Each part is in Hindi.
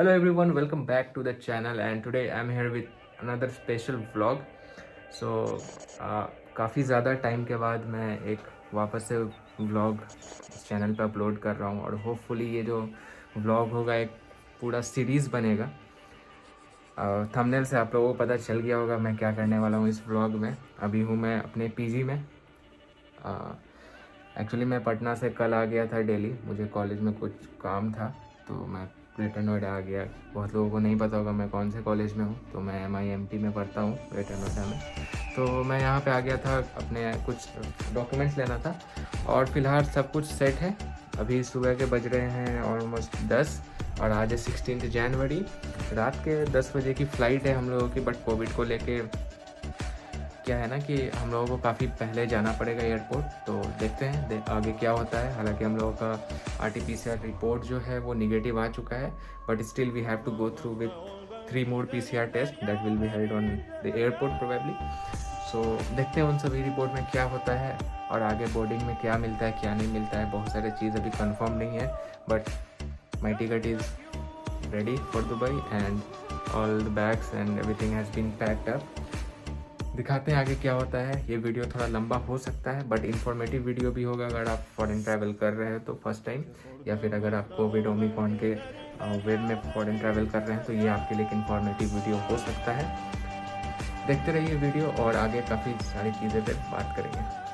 Hello everyone, welcome back to the channel and today I'm here with another special vlog. So काफ़ी ज़्यादा टाइम के बाद मैं एक वापस से व्लॉग इस चैनल पे अपलोड कर रहा हूँ और होपफुली ये जो व्लॉग होगा एक पूरा सीरीज़ बनेगा। थंबनेल से आप लोगों को पता चल गया होगा मैं क्या करने वाला हूँ इस व्लॉग में। अभी हूँ मैं अपने पीजी में। एक्चुअली मैं पटना से कल आ गया था दिल्ली, मुझे कॉलेज में कुछ काम था तो मैं ग्रेटर नोएडा आ गया। बहुत लोगों को नहीं पता होगा मैं कौन से कॉलेज में हूँ, तो मैं MIMT में पढ़ता हूँ ग्रेटर नोएडा में। तो मैं यहाँ पे आ गया था, अपने कुछ डॉक्यूमेंट्स लेना था और फिलहाल सब कुछ सेट है। अभी सुबह के बज रहे हैं ऑलमोस्ट 10 और आज है 16 जनवरी। रात के 10 बजे की फ़्लाइट है हम लोगों की, बट कोविड को लेके क्या है ना कि हम लोगों को काफ़ी पहले जाना पड़ेगा एयरपोर्ट। तो देखते हैं आगे क्या होता है। हालांकि हम लोगों का RT-PCR रिपोर्ट जो है वो निगेटिव आ चुका है, but still we have to go through with 3 more PCR test that will be held on the airport probably. So देखते हैं उन सभी रिपोर्ट में क्या होता है और आगे बोर्डिंग में क्या मिलता है क्या नहीं मिलता है। बहुत सारी चीज़ अभी कंफर्म नहीं है, but my ticket is ready for Dubai and all the bags and everything has been packed up. दिखाते हैं आगे क्या होता है। ये वीडियो थोड़ा लंबा हो सकता है बट इन्फॉर्मेटिव वीडियो भी होगा अगर आप फॉरेन ट्रैवल कर रहे हैं तो फर्स्ट टाइम, या फिर अगर आप कोविड ओमिक्रॉन के वेव में फॉरेन ट्रैवल कर रहे हैं तो ये आपके लिए एक इन्फॉर्मेटिव वीडियो हो सकता है। देखते रहिए वीडियो और आगे काफ़ी सारी चीज़ें पर बात करेंगे।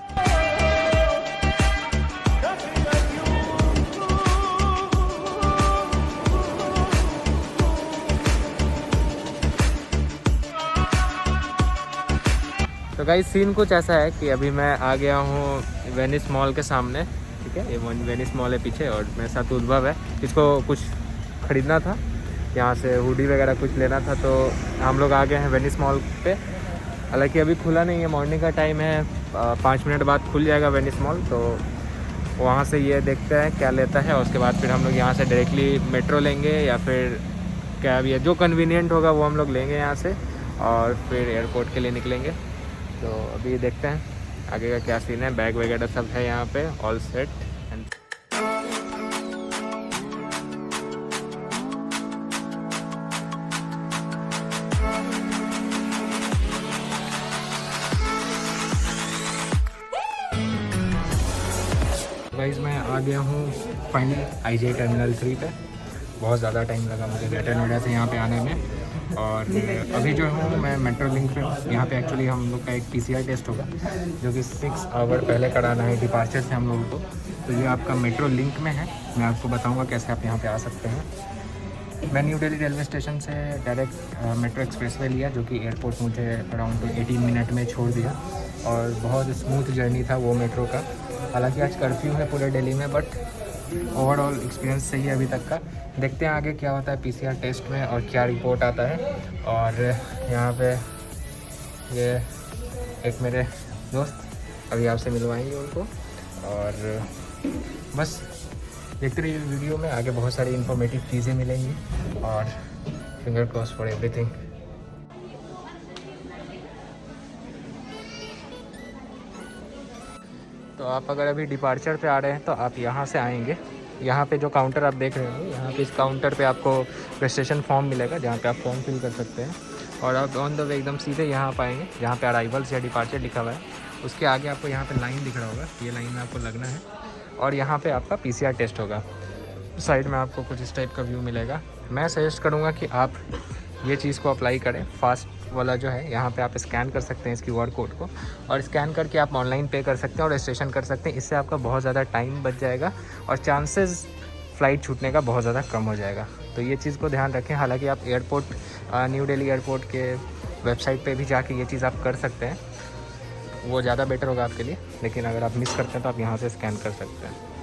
तो गाइस सीन कुछ ऐसा है कि अभी मैं आ गया हूँ वेनिस मॉल के सामने, ठीक है। ये वेनिस मॉल है पीछे और मेरे साथ उद्भव है। इसको कुछ ख़रीदना था, यहाँ से हुडी वगैरह कुछ लेना था, तो हम लोग आ गए हैं वेनिस मॉल पे। हालांकि अभी खुला नहीं है, मॉर्निंग का टाइम है, 5 मिनट बाद खुल जाएगा वेनिस मॉल। तो वहाँ से ये देखते हैं क्या लेता है और उसके बाद फिर हम लोग यहाँ से डायरेक्टली मेट्रो लेंगे या फिर कैब, या जो कन्वीनियंट होगा वो हम लोग लेंगे यहाँ से और फिर एयरपोर्ट के लिए निकलेंगे। तो अभी देखते हैं आगे का क्या सीन है। बैग वगैरह सब है यहाँ पे ऑल सेट। गाइस मैं आ गया हूँ फाइनली IJ टर्मिनल 3 पे। बहुत ज़्यादा टाइम लगा मुझे ग्रेटर नोएडा से यहाँ पे आने में। और अभी जो हूँ मैं मेट्रो लिंक पे हूँ। यहाँ पे एक्चुअली हम लोग का एक PCR टेस्ट होगा जो कि 6 आवर पहले कराना है डिपार्चर से हम लोगों को। तो ये आपका मेट्रो लिंक में है, मैं आपको बताऊँगा कैसे आप यहाँ पे आ सकते हैं। मैं न्यू दिल्ली रेलवे स्टेशन से डायरेक्ट मेट्रो एक्सप्रेसवे लिया जो कि एयरपोर्ट मुझे अराउंड 18 मिनट में छोड़ दिया और बहुत स्मूथ जर्नी था वो मेट्रो का। हालांकि आज कर्फ्यू है पूरे दिल्ली में, बट ओवरऑल एक्सपीरियंस सही है अभी तक का। देखते हैं आगे क्या होता है PCR टेस्ट में और क्या रिपोर्ट आता है। और यहाँ पे ये एक मेरे दोस्त अभी आपसे मिलवाएंगे उनको, और बस देखते रहिए वीडियो में, आगे बहुत सारी इन्फॉर्मेटिव चीज़ें मिलेंगी और फिंगर क्रॉस फॉर एवरीथिंग। तो आप अगर अभी डिपार्चर पे आ रहे हैं तो आप यहाँ से आएंगे। यहाँ पे जो काउंटर आप देख रहे हैं, यहाँ पे इस काउंटर पे आपको रजिस्ट्रेशन फॉर्म मिलेगा जहाँ पे आप फॉर्म फिल कर सकते हैं और आप ऑन द वे एकदम सीधे यहाँ पाएंगे जहाँ पे अराइवल्स या डिपार्चर लिखा हुआ है। उसके आगे आपको यहाँ पे लाइन दिख रहा होगा, ये लाइन में आपको लगना है और यहाँ पे आपका PCR टेस्ट होगा। साइड में आपको कुछ इस टाइप का व्यू मिलेगा। मैं सजेस्ट करूँगा कि आप ये चीज़ को अप्लाई करें। फास्ट वाला जो है यहाँ पे आप स्कैन कर सकते हैं इस QR कोड को और स्कैन करके आप ऑनलाइन पे कर सकते हैं और रजिस्ट्रेशन कर सकते हैं। इससे आपका बहुत ज़्यादा टाइम बच जाएगा और चांसेस फ़्लाइट छूटने का बहुत ज़्यादा कम हो जाएगा। तो ये चीज़ को ध्यान रखें। हालांकि आप एयरपोर्ट न्यू दिल्ली एयरपोर्ट के वेबसाइट पे भी जाके ये चीज़ आप कर सकते हैं, वो ज़्यादा बेटर होगा आपके लिए। लेकिन अगर आप मिस करते हैं तो आप यहाँ से स्कैन कर सकते हैं।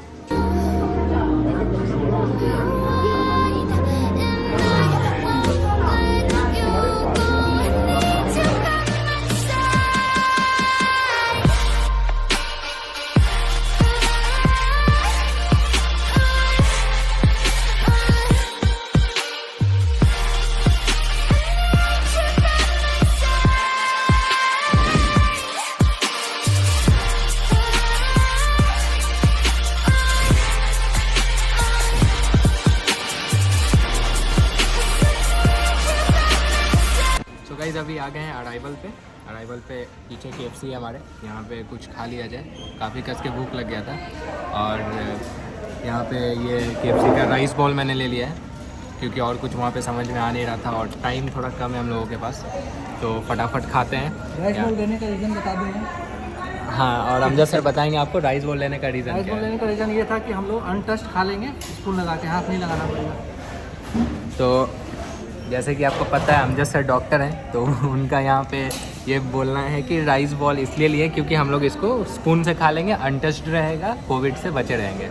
गाइस अभी आ गए हैं अराइवल पे पीछे KFC है हमारे, यहाँ पे कुछ खा लिया जाए, काफ़ी कस के भूख लग गया था। और यहाँ पे ये KFC का राइस बॉल मैंने ले लिया है, क्योंकि और कुछ वहाँ पे समझ में आ नहीं रहा था और टाइम थोड़ा कम है हम लोगों के पास, तो फटाफट खाते हैं। राइस बॉल लेने का रीज़न बता दें। हाँ, और अमजद सर बताएंगे आपको राइस बॉल लेने का रीज़न। राइस बॉल लेने का रीज़न ये था कि हम लोग अनटच्ड खा लेंगे, स्पून लगा के, हाथ नहीं लगाना पड़ेगा। तो जैसे कि आपको पता है अमजद सर डॉक्टर हैं, तो उनका यहाँ पे ये बोलना है कि राइस बॉल इसलिए लिए क्योंकि हम लोग इसको स्पून से खा लेंगे, अनटच्ड रहेगा, कोविड से बचे रहेंगे।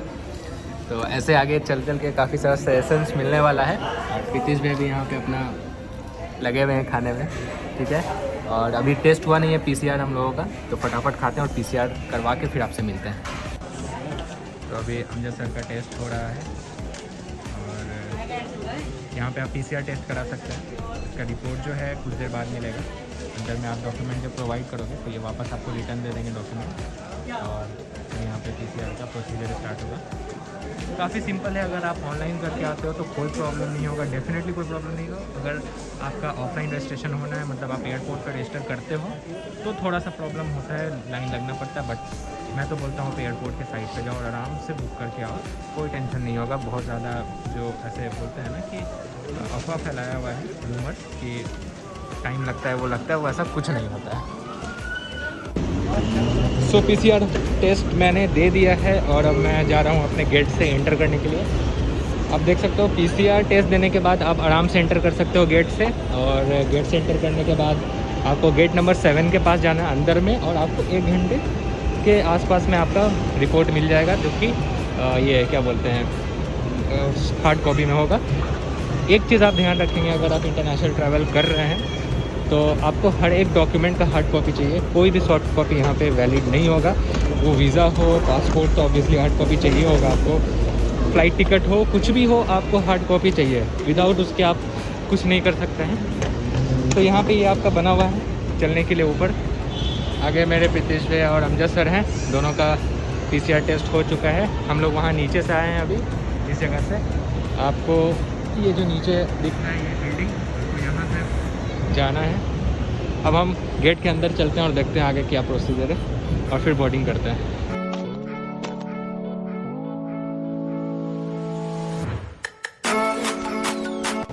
तो ऐसे आगे चल के काफ़ी सारा सजेशंस मिलने वाला है। प्रीतिश भाई भी यहाँ पे अपना लगे हुए हैं खाने में, ठीक है। और अभी टेस्ट हुआ नहीं है PCR हम लोगों का, तो फटाफट खाते हैं और PCR करवा के फिर आपसे मिलते हैं। तो अभी अमजद सर का टेस्ट हो रहा है और यहाँ पे आप PCR टेस्ट करा सकते हैं। इसका रिपोर्ट जो है कुछ देर बाद मिलेगा। अंदर में आप डॉक्यूमेंट जब प्रोवाइड करोगे तो ये वापस आपको रिटर्न दे देंगे डॉक्यूमेंट, और यहाँ पे PCR का प्रोसीजर स्टार्ट होगा। काफ़ी सिंपल है, अगर आप ऑनलाइन करके आते हो तो कोई प्रॉब्लम नहीं होगा, डेफिनेटली कोई प्रॉब्लम नहीं होगा। अगर आपका ऑफलाइन रजिस्ट्रेशन होना है, मतलब आप एयरपोर्ट पर रजिस्टर करते हो, तो थोड़ा सा प्रॉब्लम होता है, लाइन लगना पड़ता है। बट मैं तो बोलता हूँ कि एयरपोर्ट के साइड पे जाओ और आराम से बुक करके आओ, कोई टेंशन नहीं होगा। बहुत ज़्यादा जो ऐसे बोलते हैं ना कि अफवाह फैलाया हुआ है रूमर्स कि टाइम लगता है, वो लगता है, वो ऐसा कुछ नहीं होता है। सो PCR टेस्ट मैंने दे दिया है और अब मैं जा रहा हूँ अपने गेट से एंटर करने के लिए। आप देख सकते हो PCR टेस्ट देने के बाद आप आराम से एंटर कर सकते हो गेट से, और गेट से एंटर करने के बाद आपको गेट नंबर 7 के पास जाना है अंदर में, और आपको 1 घंटे के आसपास में आपका रिपोर्ट मिल जाएगा, जो कि ये क्या बोलते हैं हार्ड कॉपी में होगा। एक चीज़ आप ध्यान रखेंगे, अगर आप इंटरनेशनल ट्रैवल कर रहे हैं तो आपको हर एक डॉक्यूमेंट का हार्ड कॉपी चाहिए, कोई भी सॉफ्ट कॉपी यहाँ पे वैलिड नहीं होगा। वो वीज़ा हो, पासपोर्ट, तो ऑब्वियसली हार्ड कॉपी चाहिए होगा आपको। फ़्लाइट टिकट हो, कुछ भी हो, आपको हार्ड कॉपी चाहिए, विदाउट उसके आप कुछ नहीं कर सकते हैं। तो यहाँ पे ये आपका बना हुआ है चलने के लिए ऊपर। आगे मेरे प्रीतिश भाई और अमजद सर हैं, दोनों का PCR टेस्ट हो चुका है। हम लोग वहाँ नीचे से आए हैं अभी, इस जगह से। आपको ये जो नीचे दिख रहा है ये बिल्डिंग, तो यहाँ से जाना है। अब हम गेट के अंदर चलते हैं और देखते हैं आगे क्या प्रोसीजर है, और फिर बोर्डिंग करते हैं।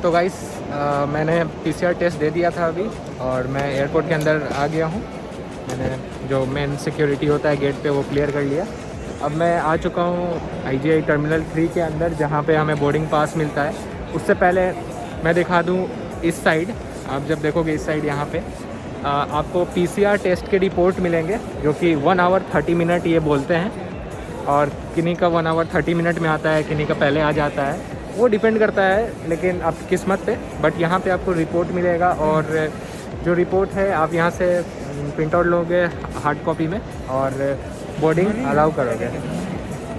तो गाइस मैंने PCR टेस्ट दे दिया था अभी, और मैं एयरपोर्ट के अंदर आ गया हूँ। मैंने जो मेन सिक्योरिटी होता है गेट पे वो क्लियर कर लिया। अब मैं आ चुका हूँ IGI टर्मिनल 3 के अंदर, जहाँ पे हमें बोर्डिंग पास मिलता है। उससे पहले मैं दिखा दूँ इस साइड, आप जब देखोगे इस साइड यहाँ पे आपको PCR टेस्ट के रिपोर्ट मिलेंगे, जो कि 1 आवर 30 मिनट ये बोलते हैं। और किन्हीं का 1 आवर 30 मिनट में आता है, किन्हीं का पहले आ जाता है, वो डिपेंड करता है लेकिन आपकी किस्मत पे। बट यहाँ पे आपको रिपोर्ट मिलेगा, और जो रिपोर्ट है आप यहाँ से प्रिंट आउट लोगे हार्ड कॉपी में, और बोर्डिंग अलाउ करोगे।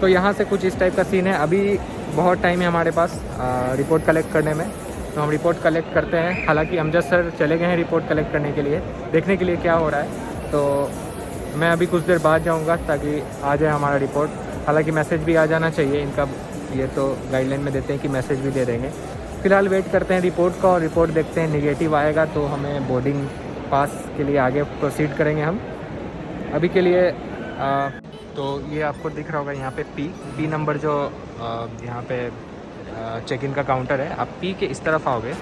तो यहाँ से कुछ इस टाइप का सीन है। अभी बहुत टाइम है हमारे पास रिपोर्ट कलेक्ट करने में, तो हम रिपोर्ट कलेक्ट करते हैं। हालांकि अमजद सर चले गए हैं रिपोर्ट कलेक्ट करने के लिए, देखने के लिए क्या हो रहा है। तो मैं अभी कुछ देर बाद जाऊंगा ताकि आ जाए हमारा रिपोर्ट। हालांकि मैसेज भी आ जाना चाहिए इनका, ये तो गाइडलाइन में देते हैं कि मैसेज भी दे देंगे। फ़िलहाल वेट करते हैं रिपोर्ट का, और रिपोर्ट देखते हैं, निगेटिव आएगा तो हमें बोर्डिंग पास के लिए आगे प्रोसीड करेंगे हम। अभी के लिए तो ये आपको दिख रहा होगा यहाँ पे पी नंबर जो यहाँ पे चेक इन का काउंटर है। आप P के इस तरफ आओगे,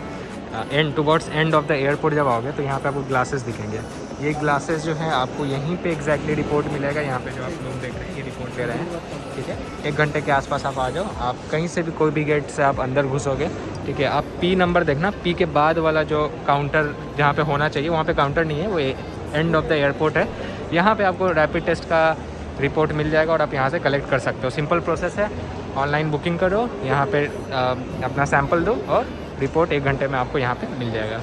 towards end of the airport जब आओगे तो यहाँ पे आपको ग्लासेस दिखेंगे। ये ग्लासेस जो हैं आपको यहीं पे एग्जैक्टली रिपोर्ट मिलेगा। यहाँ पे जो आप लोग देख रहे हैं ये रिपोर्ट ले रहे हैं, ठीक है। 1 घंटे के आसपास आप आ जाओ, आप कहीं से भी कोई भी गेट से आप अंदर घुसोगे, ठीक है। आप P नंबर देखना, P के बाद वाला जो काउंटर जहाँ पे होना चाहिए वहाँ पे काउंटर नहीं है, वो एंड ऑफ द एयरपोर्ट है। यहाँ पे आपको रैपिड टेस्ट का रिपोर्ट मिल जाएगा और आप यहाँ से कलेक्ट कर सकते हो। सिंपल प्रोसेस है, ऑनलाइन बुकिंग करो, यहाँ पे अपना सैंपल दो और रिपोर्ट 1 घंटे में आपको यहाँ पे मिल जाएगा।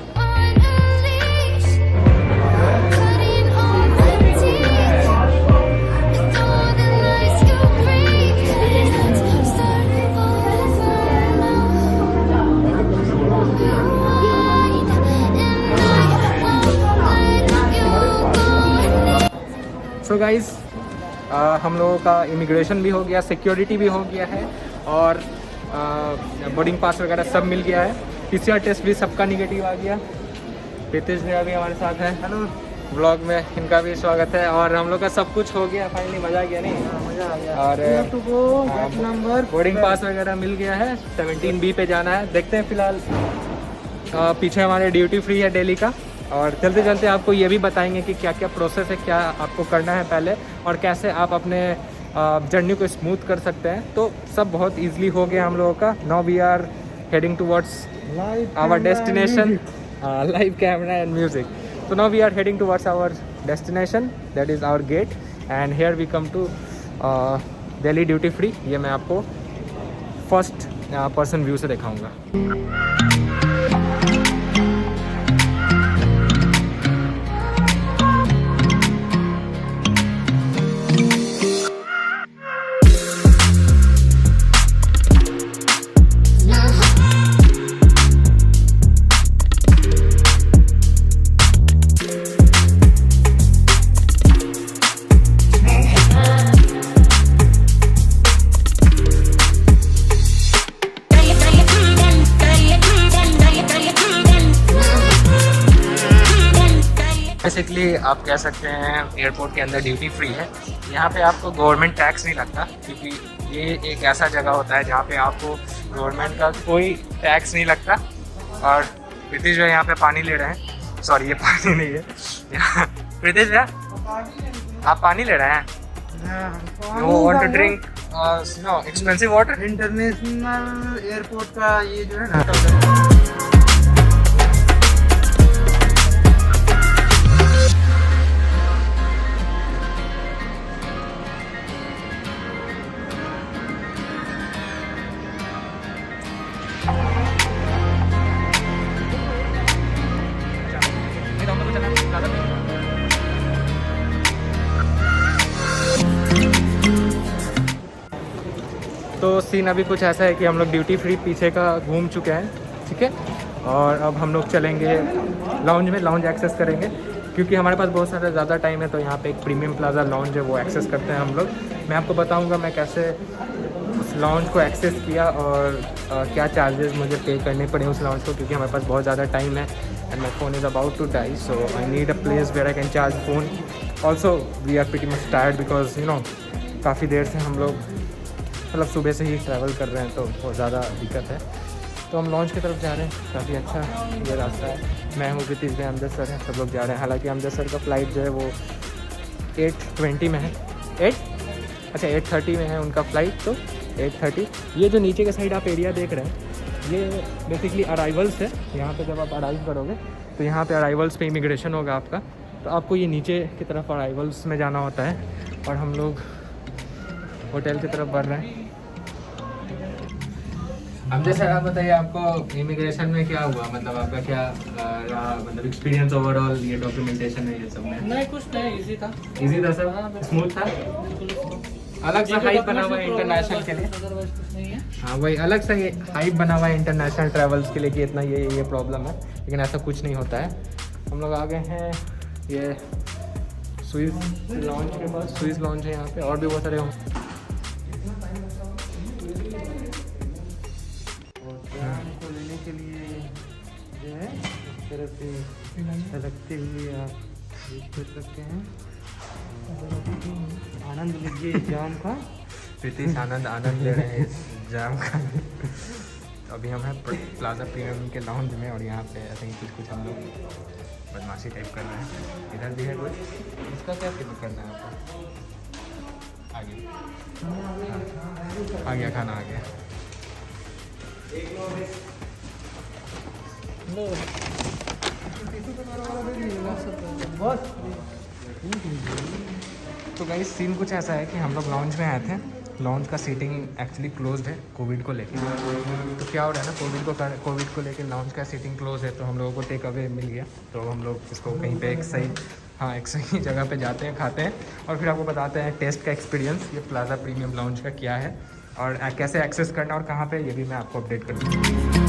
सो गाइस हम लोगों का इमिग्रेशन भी हो गया, सिक्योरिटी भी हो गया है, और बोर्डिंग पास वगैरह सब मिल गया है। PCR टेस्ट भी सबका निगेटिव आ गया। प्रीतिश भैया भी हमारे साथ हैं। हेलो ब्लॉग में, इनका भी स्वागत है। और हम लोग का सब कुछ हो गया फाइनली, मज़ा आ गया नहीं? मज़ा आ गया। और नंबर बोर्डिंग पास वगैरह मिल गया है, 17B पे जाना है। देखते हैं फिलहाल। पीछे हमारे ड्यूटी फ्री है दिल्ली का। और चलते चलते आपको ये भी बताएंगे कि क्या क्या प्रोसेस है, क्या आपको करना है पहले, और कैसे आप अपने जर्नी को स्मूथ कर सकते हैं। तो सब बहुत ईजिली हो गया हम लोगों का। Now we are heading towards our destination. Live camera and music. So now we are heading towards our destination, that is our gate, and here we come to Delhi duty free. ये मैं आपको फर्स्ट पर्सन व्यू से दिखाऊंगा। बेसिकली आप कह सकते हैं एयरपोर्ट के अंदर ड्यूटी फ्री है। यहाँ पे आपको गवर्नमेंट टैक्स नहीं लगता, क्योंकि ये एक ऐसा जगह होता है जहाँ पे आपको गवर्नमेंट का कोई टैक्स नहीं लगता। और प्रीतिश भाई यहाँ पे पानी ले रहे हैं। सॉरी, ये पानी नहीं है। प्रीतिश भाई आप पानी ले रहे हैं? No want to drink no expensive water. International airport का ये जो है ना, तो सीन अभी कुछ ऐसा है कि हम लोग ड्यूटी फ्री पीछे का घूम चुके हैं, ठीक है। और अब हम लोग चलेंगे लाउंज में, लाउंज एक्सेस करेंगे, क्योंकि हमारे पास बहुत सारा ज़्यादा टाइम है। तो यहाँ पे एक प्रीमियम प्लाजा लाउंज है, वो एक्सेस करते हैं हम लोग। मैं आपको बताऊँगा मैं कैसे उस लाउंज को एक्सेस किया और क्या चार्जेस मुझे पे करने पड़े उस लाउंज को, क्योंकि हमारे पास बहुत ज़्यादा टाइम है and my phone is about to die, so I need a place where I can charge phone. Also we are pretty much tired because you know काफ़ी देर से हम लोग मतलब सुबह से ही ट्रैवल कर रहे हैं, तो बहुत ज़्यादा दिक्कत है। तो हम लॉन्च की तरफ जा रहे हैं। काफ़ी अच्छा ये रास्ता है। मैं हूँ प्रीतिश भाई, अमजद सर हैं, सब लोग जा रहे हैं। हालांकि अमजद सर का फ़्लाइट जो है वो 8:20 में है। 8:30 में है उनका फ़्लाइट। तो 8:30। ये जो नीचे के साइड आप एरिया देख रहे हैं, ये बेसिकली अराइवल्स है। यहाँ पे जब आप अराइव करोगे तो यहाँ पे अराइवल्स पे इमिग्रेशन होगा आपका। तो आपको ये नीचे की तरफ अराइवल्स में जाना होता है, और हम लोग होटल की तरफ बढ़ रहे हैं। अब जैसे आप बताइए, आपको इमिग्रेशन में क्या हुआ, मतलब आपका क्या रहा, मतलब एक्सपीरियंस ओवरऑल ये डॉक्यूमेंटेशन है ये सब में? नहीं कुछ नहीं, इजी था। इजी था सब, स्मूथ था। अलग सा हाइप बना हुआ है इंटरनेशनल के लिए। अदरवाइज कुछ नहीं है। हाँ वही, अलग सा ये हाइप बना हुआ है इंटरनेशनल ट्रैवल्स के लिए कि इतना ये प्रॉब्लम है, लेकिन ऐसा कुछ नहीं होता है। हम लोग आ गए हैं ये स्विस लॉन्च के पास। स्विस लॉन्च है यहाँ पे, और भी बहुत सारे हों। को लेने के लिए जो है इस तरह से छलकते हुए आप देख सकते हैं। आनंद लीजिए इस जाम का। प्रीतिश आनंद ले रहे हैं इस जाम का। तो अभी हम हैं प्लाजा प्रीमियम के लाउंज में, और यहाँ पे ऐसे ही कुछ हम लोग बदमाशी टाइप कर रहे हैं। इधर भी है कुछ, इसका क्या फिक्र करना है आपको? आगे आ गया, खाना आ गया। तो गाइस सीन कुछ ऐसा है कि हम लोग लॉन्च में आए थे। लॉन्च का सीटिंग एक्चुअली क्लोज्ड है कोविड को लेके। तो क्या हो रहा है ना, कोविड को लेके लॉन्च का सीटिंग क्लोज है। तो हम लोगों को टेक अवे मिल गया, तो हम लोग इसको कहीं पे एक सही जगह पे जाते हैं, खाते हैं, और फिर आपको बताते हैं टेस्ट का एक्सपीरियंस ये प्लाजा प्रीमियम लॉन्च का क्या है, और कैसे एक्सेस करना और कहाँ पे, ये भी मैं आपको अपडेट कर दूँगा।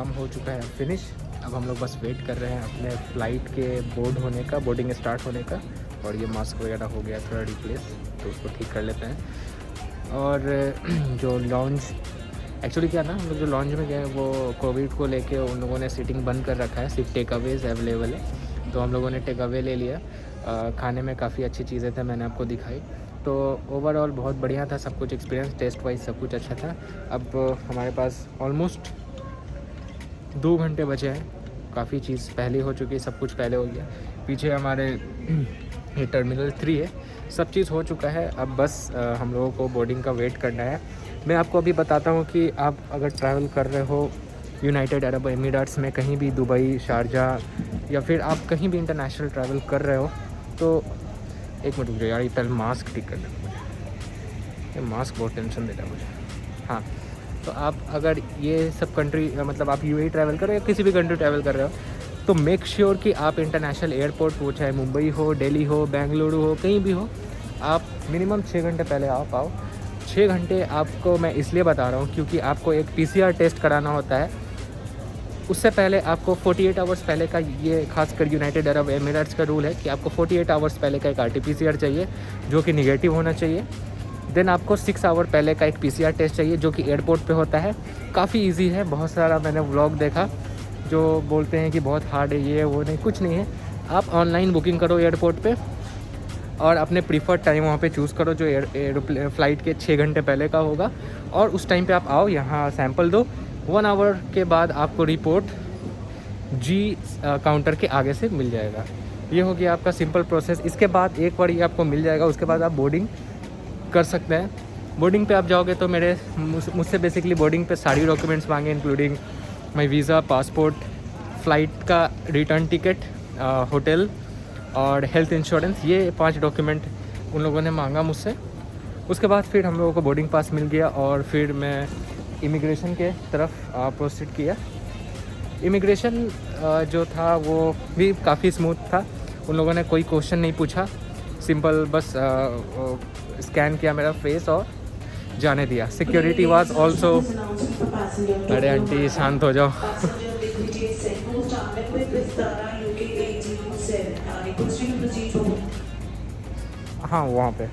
काम हो चुका है फिनिश। अब हम लोग बस वेट कर रहे हैं अपने फ़्लाइट के बोर्ड होने का, बोर्डिंग स्टार्ट होने का। और ये मास्क वगैरह हो गया थोड़ा रिप्लेस, तो उसको ठीक कर लेते हैं। और जो लॉन्च एक्चुअली क्या ना, हम लोग जो लॉन्च में गए वो कोविड को लेके उन लोगों ने सीटिंग बंद कर रखा है, सिर्फ टेक अवेज अवेलेबल है। तो हम लोगों ने टेक अवे ले लिया। खाने में काफ़ी अच्छी चीज़ें थे, मैंने आपको दिखाई। तो ओवरऑल बहुत बढ़िया था सब कुछ, एक्सपीरियंस टेस्ट वाइज सब कुछ अच्छा था। अब हमारे पास ऑलमोस्ट 2 घंटे बचे हैं, काफ़ी चीज़ पहले हो चुकी है, सब कुछ पहले हो गया। पीछे हमारे ये टर्मिनल 3 है, सब चीज़ हो चुका है। अब बस हम लोगों को बोर्डिंग का वेट करना है। मैं आपको अभी बताता हूँ कि आप अगर ट्रैवल कर रहे हो यूनाइटेड अरब एमिरेट्स में कहीं भी, दुबई, शारजाह, या फिर आप कहीं भी इंटरनेशनल ट्रैवल कर रहे हो, तो एक मिनट रुक जाओ यार, ये पहले मास्क ठीक कर लेना मुझे, ये मास्क बहुत टेंशन देता है मुझे। हाँ, तो आप अगर ये सब कंट्री मतलब आप यूएई ट्रैवल कर रहे हो या किसी भी कंट्री ट्रैवल कर रहे हो, तो मेक श्योर कि आप इंटरनेशनल एयरपोर्ट, वो चाहे मुंबई हो, दिल्ली हो, बेंगलुरु हो, कहीं भी हो, आप मिनिमम 6 घंटे पहले आप आओ। 6 घंटे आपको मैं इसलिए बता रहा हूँ क्योंकि आपको एक PCR टेस्ट कराना होता है। उससे पहले आपको 48 आवर्स पहले का, ये खासकर यूनाइटेड अरब एमिरेट्स का रूल है कि आपको 48 आवर्स पहले का एक RT-PCR चाहिए जो कि निगेटिव होना चाहिए। देन आपको 6 आवर पहले का एक PCR टेस्ट चाहिए जो कि एयरपोर्ट पे होता है। काफ़ी इजी है, बहुत सारा मैंने व्लॉग देखा जो बोलते हैं कि बहुत हार्ड है, ये वो नहीं, कुछ नहीं है। आप ऑनलाइन बुकिंग करो एयरपोर्ट पे और अपने प्रीफर्ड टाइम वहाँ पे चूज़ करो जो एयरप्लेन फ़्लाइट के 6 घंटे पहले का होगा, और उस टाइम पे आप आओ, यहाँ सैंपल दो। 1 आवर के बाद आपको रिपोर्ट G काउंटर के आगे से मिल जाएगा। ये हो गया आपका सिंपल प्रोसेस। इसके बाद एक बार ये आपको मिल जाएगा, उसके बाद आप बोर्डिंग कर सकते हैं। बोर्डिंग पे आप जाओगे तो मुझसे बेसिकली बोर्डिंग पे सारी डॉक्यूमेंट्स मांगे, including my visa, passport, flight का रिटर्न टिकट, होटल और हेल्थ इंश्योरेंस। ये 5 डॉक्यूमेंट उन लोगों ने मांगा मुझसे। उसके बाद फिर हम लोगों को बोर्डिंग पास मिल गया और फिर मैं इमिग्रेशन के तरफ प्रोसीड किया। इमिग्रेशन जो था वो भी काफ़ी स्मूथ था, उन लोगों ने कोई क्वेश्चन नहीं पूछा, सिंपल बस स्कैन किया मेरा फेस और जाने दिया। सिक्योरिटी वाज ऑल्सो, अरे आंटी शांत हो जाओ। हाँ वहाँ पे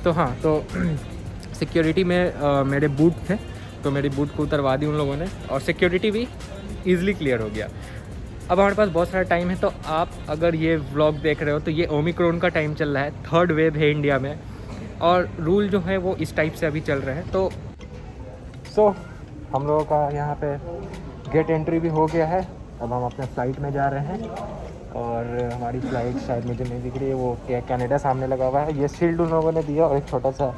तो हाँ, तो सिक्योरिटी में मेरे बूट थे, तो मेरी बूट को उतरवा दी उन लोगों ने और सिक्योरिटी भी ईज़िली क्लियर हो गया। अब हमारे पास बहुत सारा टाइम है, तो आप अगर ये व्लॉग देख रहे हो तो ये ओमिक्रॉन का टाइम चल रहा है, 3rd वेव है इंडिया में, और रूल जो है वो इस टाइप से अभी चल रहे हैं। तो हम लोगों का यहाँ पे गेट एंट्री भी हो गया है। अब हम अपने फ़्लाइट में जा रहे हैं और हमारी फ़्लाइट शायद मुझे नहीं दिख रही है, वो कनाडा सामने लगा हुआ है। ये शील्ड उन लोगों ने दिया और एक छोटा सा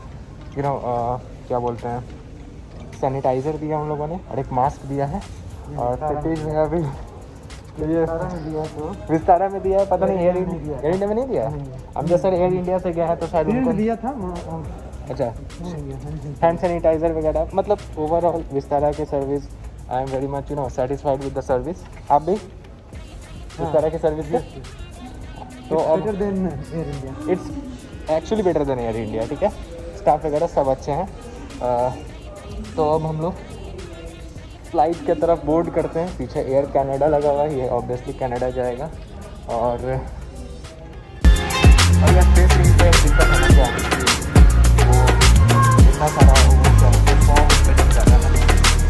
क्या बोलते हैं, सैनिटाइज़र दिया उन लोगों ने, और एक मास्क दिया है। और पैकेज में अभी ये विस्तारा में दिया है, पता नहीं एयर इंडिया में नहीं दिया है। हम जब सर एयर इंडिया से गया है तो शायद उनको दिया था। अच्छा, हैंड सैनिटाइज़र वगैरह, मतलब ओवरऑल विस्तारा के service I am very much satisfied with the service. आप भी विस्तारा की सर्विस से तो it's actually better than air India, ठीक है। स्टाफ वगैरह सब अच्छे हैं। तो अब हम लोग फ़्लाइट के तरफ बोर्ड करते हैं। पीछे एयर कनाडा लगा हुआ है, ये ऑब्वियसली कनाडा जाएगा। और अगर स्पेस रिंग पे दिक्कत होना चाहिए, वो इतना सारा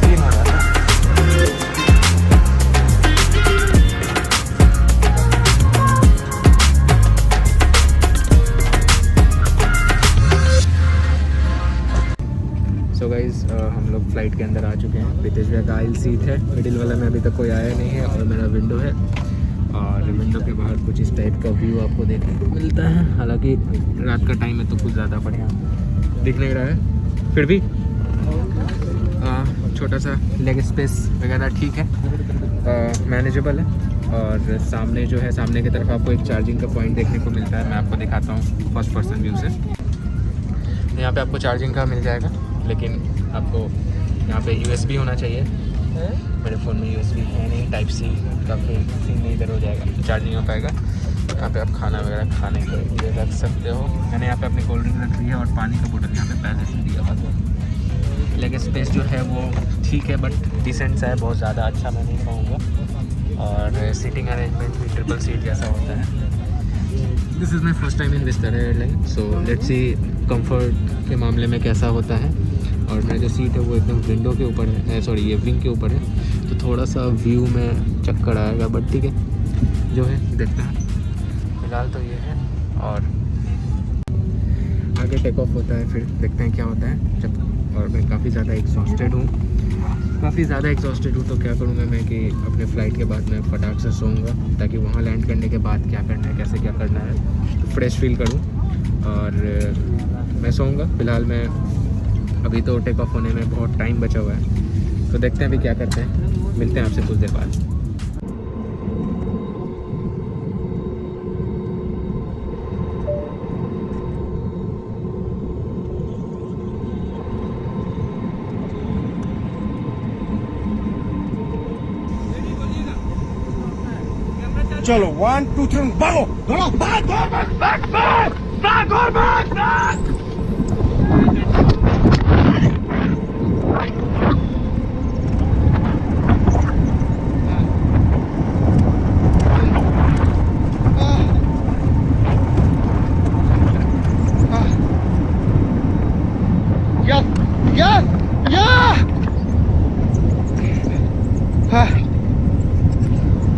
सीन हो जाता है। सो गाइज़ हम लोग फ़्लाइट के अंदर आ चुके हैं। प्रीतेश भैया का आइल सीट है, मिडिल वाला में अभी तक कोई आया नहीं है, और मेरा विंडो है। और विंडो के बाहर कुछ इस टाइप का व्यू आपको देखने को मिलता है। हालांकि रात का टाइम है तो कुछ ज़्यादा बढ़िया दिख नहीं रहा है, फिर भी छोटा सा लेग स्पेस वगैरह ठीक है, मैनेजेबल है। और सामने जो है, सामने की तरफ आपको एक चार्जिंग का पॉइंट देखने को मिलता है। मैं आपको दिखाता हूँ फर्स्ट पर्सन व्यू से। यहाँ पे आपको चार्जिंग का मिल जाएगा, लेकिन आपको यहाँ पे USB होना चाहिए। मेरे फ़ोन में USB है नहीं, टाइप C का फिर सीन नहीं इधर हो जाएगा, तो चार्ज नहीं हो पाएगा। यहाँ पे आप खाना वगैरह खाने के लिए रख सकते हो। मैंने यहाँ पे अपनी कोल्ड ड्रिंक रख दी है और पानी का बोतल यहाँ पे पहले से दिया हुआ था। लेग स्पेस जो है वो ठीक है बट डिसेंट सा है, बहुत ज़्यादा अच्छा मैं नहीं कहूँगा। और सीटिंग अरेंजमेंट भी ट्रिपल सीट जैसा होता है। This is my first time in Vistara airline, so let's see comfort के मामले में कैसा होता है। और मेरा जो सीट है वो एकदम विंडो के ऊपर है, सॉरी ये विंग के ऊपर है, तो थोड़ा सा व्यू में चक्कर आएगा बट ठीक है जो है देखते हैं। फिलहाल तो ये है और आगे टेक ऑफ होता है, फिर देखते हैं क्या होता है जब। और मैं काफ़ी ज़्यादा एग्जॉस्टेड हूँ, तो क्या करूँगा मैं कि अपने फ़्लाइट के बाद मैं फटाक से सोऊंगा ताकि वहाँ लैंड करने के बाद क्या करना है, कैसे क्या करना है, तो फ्रेश फील करूँ और मैं सोऊंगा। फ़िलहाल मैं अभी तो टेक ऑफ होने में बहुत टाइम बचा हुआ है, तो देखते हैं अभी क्या करते हैं। मिलते हैं आपसे कुछ देर बाद। चलो 1 2 3 भागो दौड़ो बैक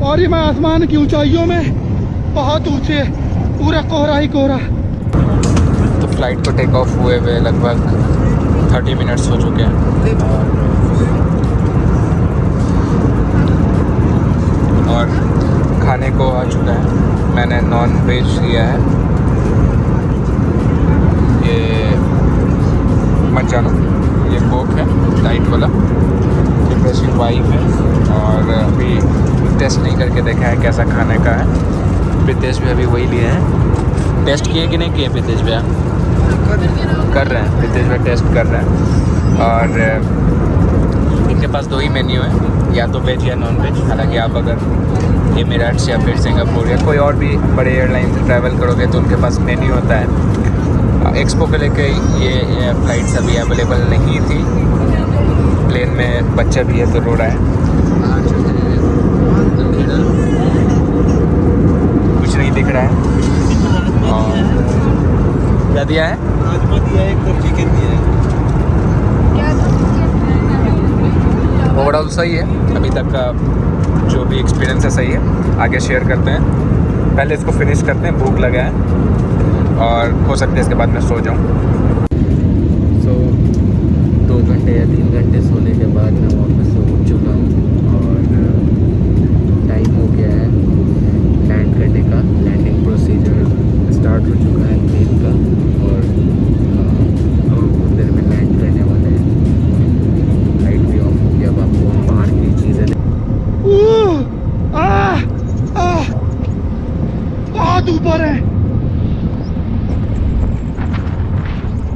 और ये मैं आसमान की ऊंचाइयों में बहुत ऊंचे, पूरा कोहरा ही कोहरा। तो फ्लाइट को टेक ऑफ हुए हुए लगभग 30 मिनट्स हो चुके हैं और खाने को आ चुका है। मैंने नॉन वेज लिया है, ये मचानो, ये कोक है डाइट वाला, ये प्रेसिंग वाइफ है। और अभी टेस्ट नहीं करके देखा है कैसा खाने का है। प्रीतेश भी अभी वही लिए हैं। टेस्ट किए कि नहीं किए प्रीतेश भैया? कर रहे हैं, प्रीतेश भैया टेस्ट कर रहे हैं। और इनके पास 2 ही मेन्यू है, या तो वेज या नॉन वेज। हालांकि आप अगर एमिरेट्स या फिर सिंगापुर या कोई और भी बड़े एयरलाइन से ट्रैवल करोगे तो उनके पास मेन्यू होता है। एक्सपो को लेके ये फ़्लाइट्स अभी अवेलेबल नहीं थी। प्लेन में बच्चा भी है तो रो रहा है। कुछ नहीं दिख रहा है। और क्या दिया है? राजमा दिया है, एक चिकन दिया है। ओवरऑल सही है, अभी तक का जो भी एक्सपीरियंस है सही है। आगे शेयर करते हैं, पहले इसको फिनिश करते हैं, भूख लगा है और हो सकता है इसके बाद मैं सो जाऊँ। 2 घंटे या 3 घंटे सोने के बाद मैं वापस सो चुका हूँ और टाइम हो गया है लैंड करने का। लैंडिंग प्रोसीजर स्टार्ट हो चुका है प्लेन का और हम कुछ देर में लैंड करने वाले हैं। लाइट भी ऑफ हो गया। अब आपको बाहर की चीज़ें बहुत ऊपर है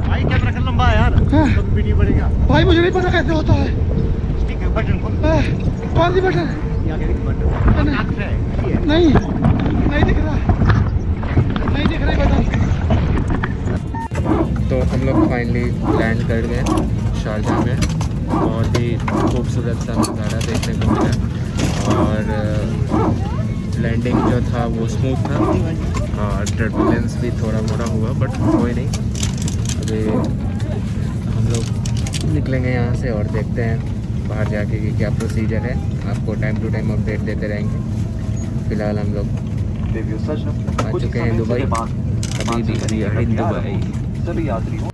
भाई, कैमरा का लंबा है यार, तो वीडियो बनेगा भाई। मुझे नहीं पता कैसे होता है। बटन कौन सी बटन? नहीं दिख रहा, नहीं दिख रही बटन। तो हम लोग फाइनली लैंड कर गए शारजाह में। बहुत ही खूबसूरत सा नज़ारा देखने को मिला और लैंडिंग जो था वो स्मूथ था और टर्बुलेंस भी थोड़ा मोड़ा हुआ बट कोई नहीं। अभी हम लोग निकलेंगे यहाँ से और देखते हैं बाहर जाके कि क्या प्रोसीजर है। आपको टाइम टू टाइम अपडेट देते रहेंगे। फ़िलहाल हम लोग आ चुके हैं दुबई। अभी भी इन दुबई। सभी यात्रियों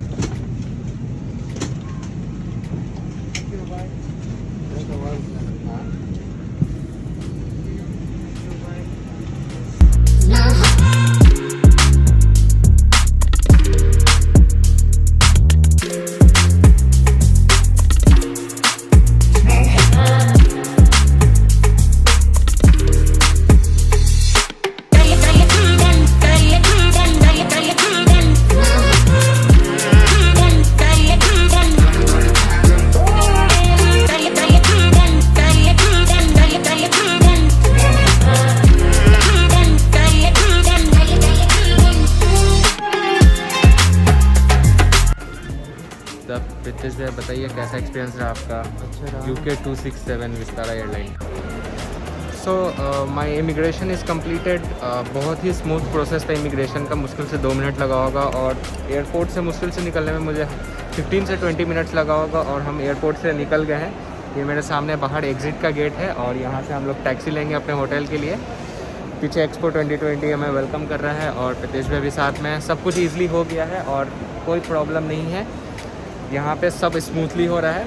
प्रितेश भैया बताइए कैसा एक्सपीरियंस रहा आपका अच्छा रहा। UK 267 Vistara airline. So my immigration is completed. बहुत ही स्मूथ प्रोसेस था इमिग्रेशन का, मुश्किल से 2 मिनट लगा होगा, और एयरपोर्ट से मुश्किल से निकलने में मुझे 15 से 20 मिनट्स लगा होगा, और हम एयरपोर्ट से निकल गए हैं। ये मेरे सामने बाहर एग्ज़िट का गेट है, और यहाँ से हम लोग टैक्सी लेंगे अपने होटल के लिए। पीछे एक्सपो 2020 हमें वेलकम कर रहा है, और प्रितेश भाई भी साथ में। सब कुछ ईज़िली हो गया है और कोई प्रॉब्लम नहीं है, यहाँ पे सब स्मूथली हो रहा है।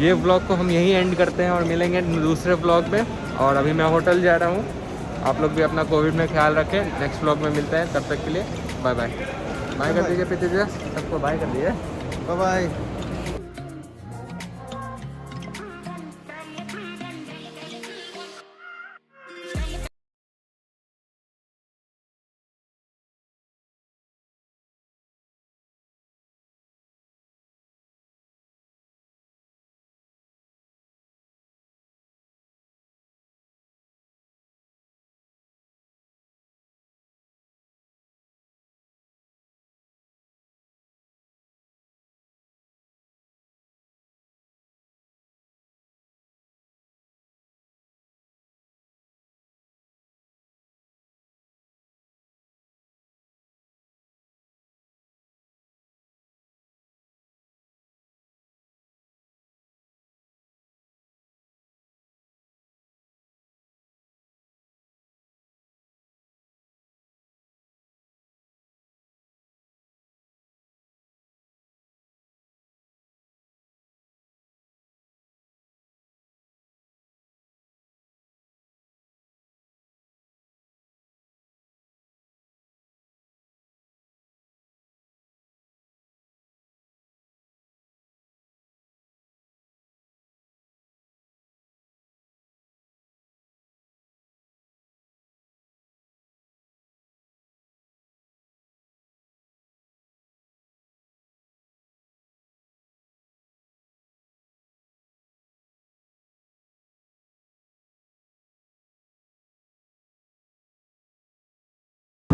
ये व्लॉग को हम यहीं एंड करते हैं और मिलेंगे दूसरे व्लॉग में। और अभी मैं होटल जा रहा हूँ। आप लोग भी अपना कोविड में ख्याल रखें। नेक्स्ट व्लॉग में मिलते हैं, तब तक के लिए बाय बाय। बाय कर दीजिए प्रीति जी, सबको बाय कर दीजिए। Bye bye.